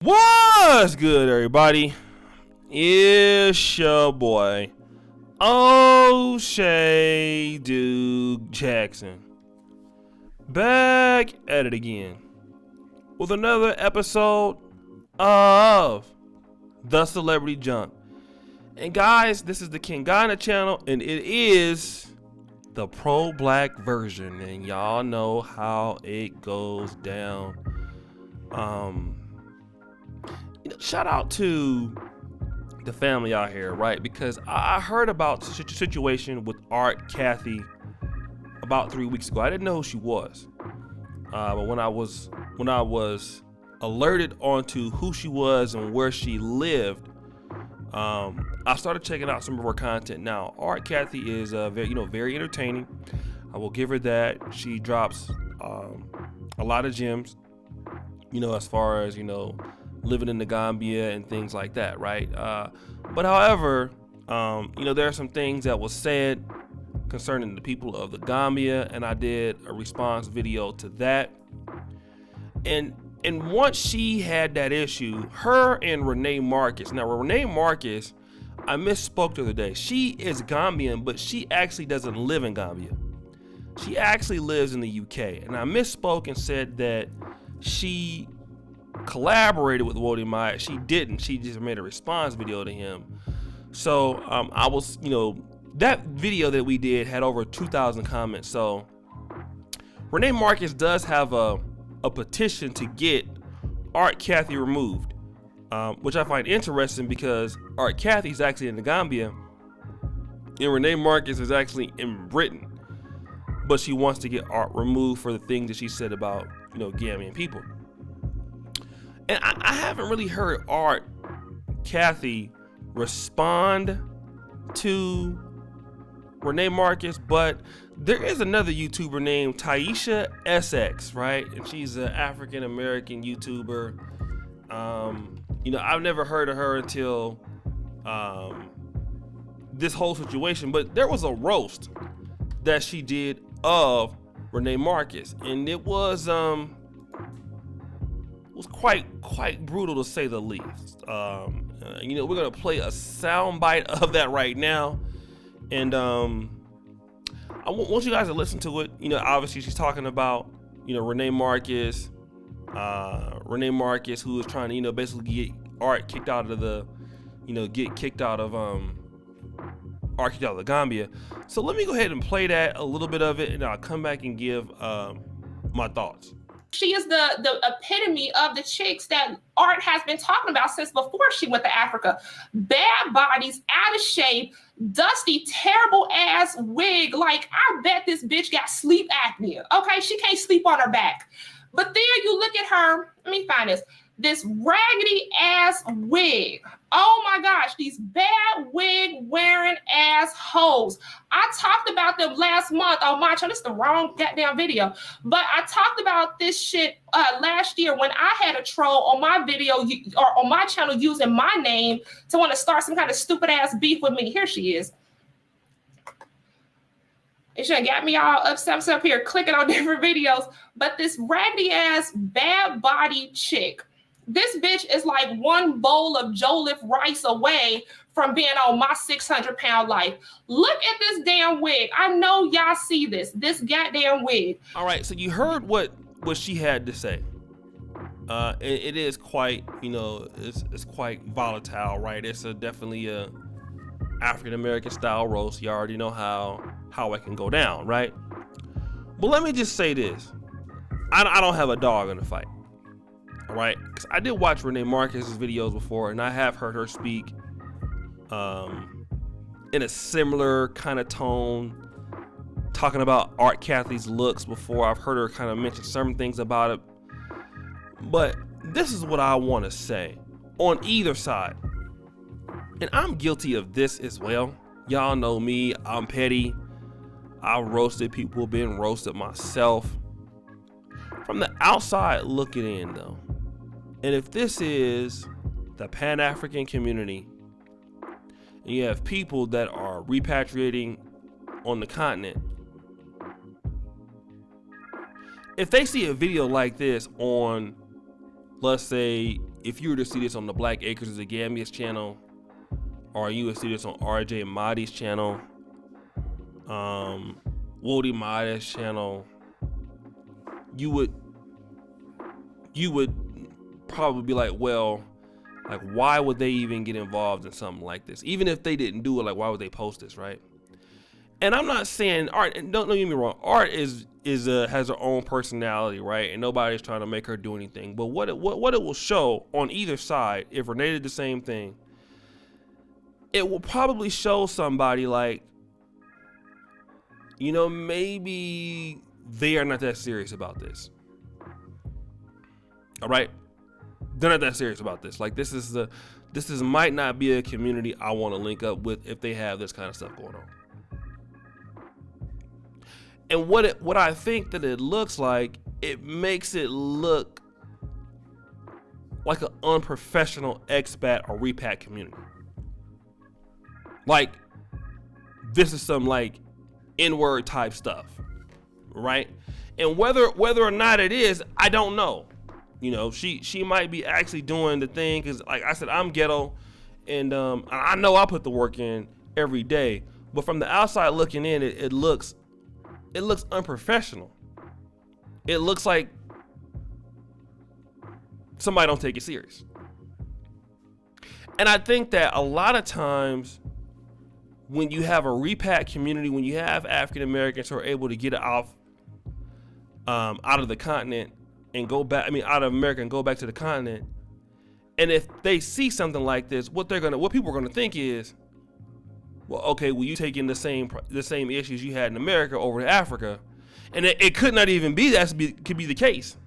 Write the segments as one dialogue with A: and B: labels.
A: What's good, everybody? It's your boy O'Shea Duke Jackson, back at it again with another episode of The Celebrity Junk. And guys, this is the King Guy on the channel, and it is the pro-black version, and y'all know how it goes down. Shout out to the family out here, right? Because I heard about the situation with Cathey about 3 weeks ago. I didn't know who she was, but when I was alerted onto who she was and where she lived, I started checking out some of her content. Now, Cathey is very entertaining. I will give her that. She drops a lot of gems, as far as living in the Gambia and things like that, right? But however, there are some things that was said concerning the people of the Gambia, and I did a response video to that. And once she had that issue, her and Rene Marcus. Now, Rene Marcus, I misspoke the other day. She is Gambian, but she actually doesn't live in Gambia. She actually lives in the UK. And I misspoke and said that she collaborated with Wody Maya. She didn't. She just made a response video to him. So I was, that video that we did had over 2,000 comments. So Rene Marcus does have a petition to get Cathey removed, which I find interesting because Cathey is actually in the Gambia and Rene Marcus is actually in Britain, but she wants to get removed for the things that she said about Gambian people. And I haven't really heard Cathey respond to Rene Marcus, but there is another YouTuber named Tieesha Essex, right? And she's an African American YouTuber. I've never heard of her until this whole situation, but there was a roast that she did of Rene Marcus, and it was quite brutal to say the least. We're gonna play a soundbite of that right now, and I want you guys to listen to it. Obviously she's talking about Rene Marcus, who is trying to basically get kicked out of the kicked out of the Gambia. So let me go ahead and play that, a little bit of it, and I'll come back and give my thoughts.
B: She is the epitome of the chicks that Art has been talking about since before she went to Africa. Bad bodies, out of shape, dusty, terrible ass wig. Like, I bet this bitch got sleep apnea. Okay, she can't sleep on her back. But then you look at her, let me find this raggedy ass wig. Oh my gosh, these bad wig wearing ass hoes. I talked about them last month on my channel. This is the wrong goddamn video. But I talked about this shit last year when I had a troll on my video or on my channel using my name to want to start some kind of stupid ass beef with me. Here she is. It should have got me all upset up here clicking on different videos. But this raggedy ass bad body chick, this bitch is like one bowl of Jollof rice away from being on my 600-pound life. Look at this damn wig. I know y'all see this goddamn wig.
A: All right, so you heard what she had to say. It is quite, it's quite volatile, right? It's definitely a African American style roast. You already know how it can go down, right? But let me just say this: I don't have a dog in the fight. All right, because I did watch Rene Marcus's videos before, and I have heard her speak in a similar kind of tone, talking about Cathey's looks before. I've heard her kind of mention certain things about it, but this is what I want to say on either side, and I'm guilty of this as well. Y'all know me, I'm petty. I've roasted people, been roasted myself. From the outside looking in though, and if this is the Pan-African community, and you have people that are repatriating on the continent, if they see a video like this on, let's say, if you were to see this on the Black Acres of the Gambia's channel, or you would see this on RJ Mahdi's channel, Wody Mahdi's channel, you would probably be like, well, like, why would they even get involved in something like this? Even if they didn't do it, like, why would they post this, right? And I'm not saying Art, and don't get me wrong, Art has her own personality, right? And nobody's trying to make her do anything. But what it will show on either side, if Rene did the same thing, it will probably show somebody like, you know, maybe they are not that serious about this. All right? They're not that serious about this. Like, this might not be a community I want to link up with if they have this kind of stuff going on. And what I think that it looks like, it makes it look like an unprofessional expat or repack community. Like, this is some like N-word type stuff, right? And whether or not it is, I don't know. You know, she might be actually doing the thing, because like I said, I'm ghetto, and I know I put the work in every day. But from the outside looking in, it looks unprofessional. It looks like somebody don't take it serious. And I think that a lot of times when you have a repack community, when you have African Americans who are able to get out of the continent and go back, out of America and go back to the continent, and if they see something like this, what people are gonna think is, well, okay, well, you taking the same issues you had in America over to Africa, and it could not even be could be the case.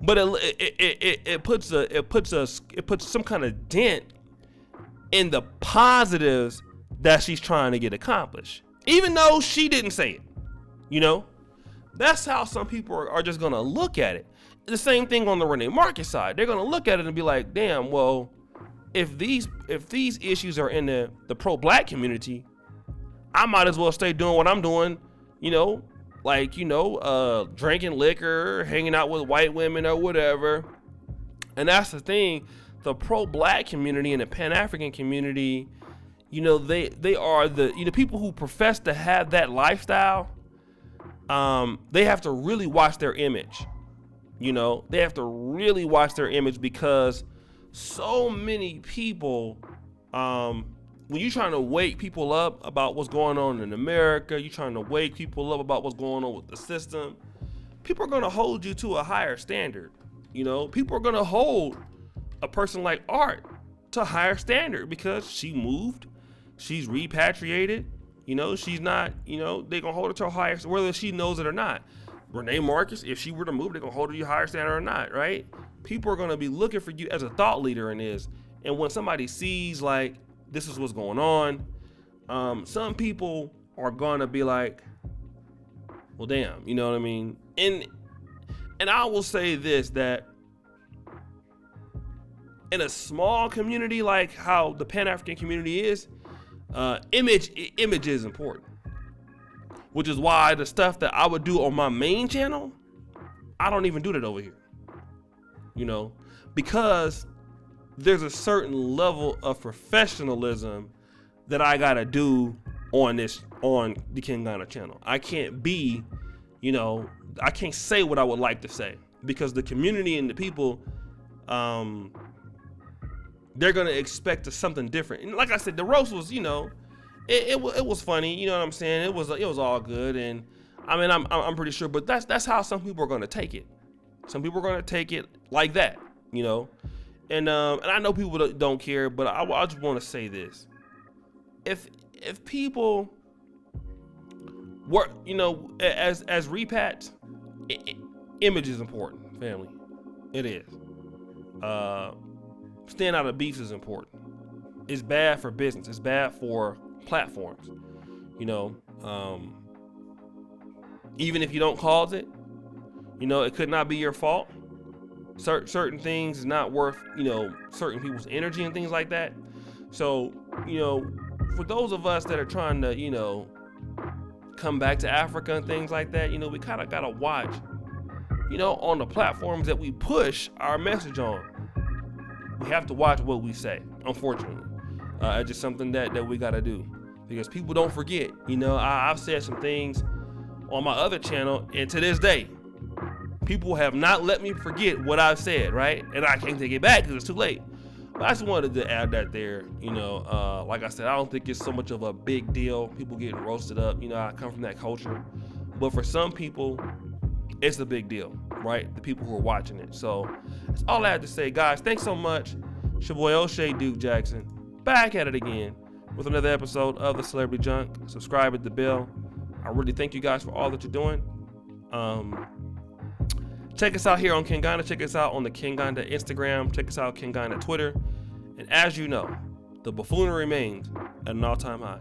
A: But it puts some kind of dent in the positives that she's trying to get accomplished, even though she didn't say it. You know, that's how some people are just gonna look at it. The same thing on the Rene Marcus side. They're gonna look at it and be like, damn, well, if these issues are in the pro-black community, I might as well stay doing what I'm doing, drinking liquor, hanging out with white women or whatever. And that's the thing, the pro-black community and the Pan-African community, they are the people who profess to have that lifestyle. They have to really watch their image. They have to really watch their image, because so many people, when you're trying to wake people up about what's going on in America, you're trying to wake people up about what's going on with the system, people are going to hold you to a higher standard. People are going to hold a person like Art to a higher standard, because she moved, she's repatriated, she's not, they're going to hold her to a higher, whether she knows it or not. Rene Marcus, if she were to move, they're going to hold her to a higher standard or not, right? People are going to be looking for you as a thought leader in this. And when somebody sees, like, this is what's going on, some people are going to be like, well, damn, you know what I mean? And I will say this, that in a small community like how the Pan-African community is, image is important. Which is why the stuff that I would do on my main channel, I don't even do that over here. Because there's a certain level of professionalism that I gotta do on the King Ghana channel. I can't be, I can't say what I would like to say, because the community and the people, they're gonna expect something different. And like I said, the roast was, it was funny, you know what I'm saying? It was all good, and I'm pretty sure, but that's how some people are gonna take it. Some people are gonna take it like that, And I know people don't care, but I just want to say this: if people work, as repats, image is important, family. It is. Staying out of beefs is important. It's bad for business. It's bad for platforms. Even if you don't cause it, it could not be your fault. Certain things is not worth, certain people's energy and things like that. So, for those of us that are trying to, come back to Africa and things like that, we kind of got to watch, on the platforms that we push our message on. We have to watch what we say, unfortunately. It's just something that we got to do, because people don't forget. You know, I've said some things on my other channel, and to this day, people have not let me forget what I've said, right? And I can't take it back because it's too late. But I just wanted to add that there. You know, like I said, I don't think it's so much of a big deal. People getting roasted up. You know, I come from that culture. But for some people, it's a big deal, right? The people who are watching it. So that's all I have to say, guys. Thanks so much. It's your boy O'Shea Duke Jackson, back at it again with another episode of The Celebrity Junk. Subscribe, hit the bell. I really thank you guys for all that you're doing. Check us out here on Kingana. Check us out on the Kingana Instagram. Check us out Kingana Twitter. And as you know, the buffoonery remains at an all-time high.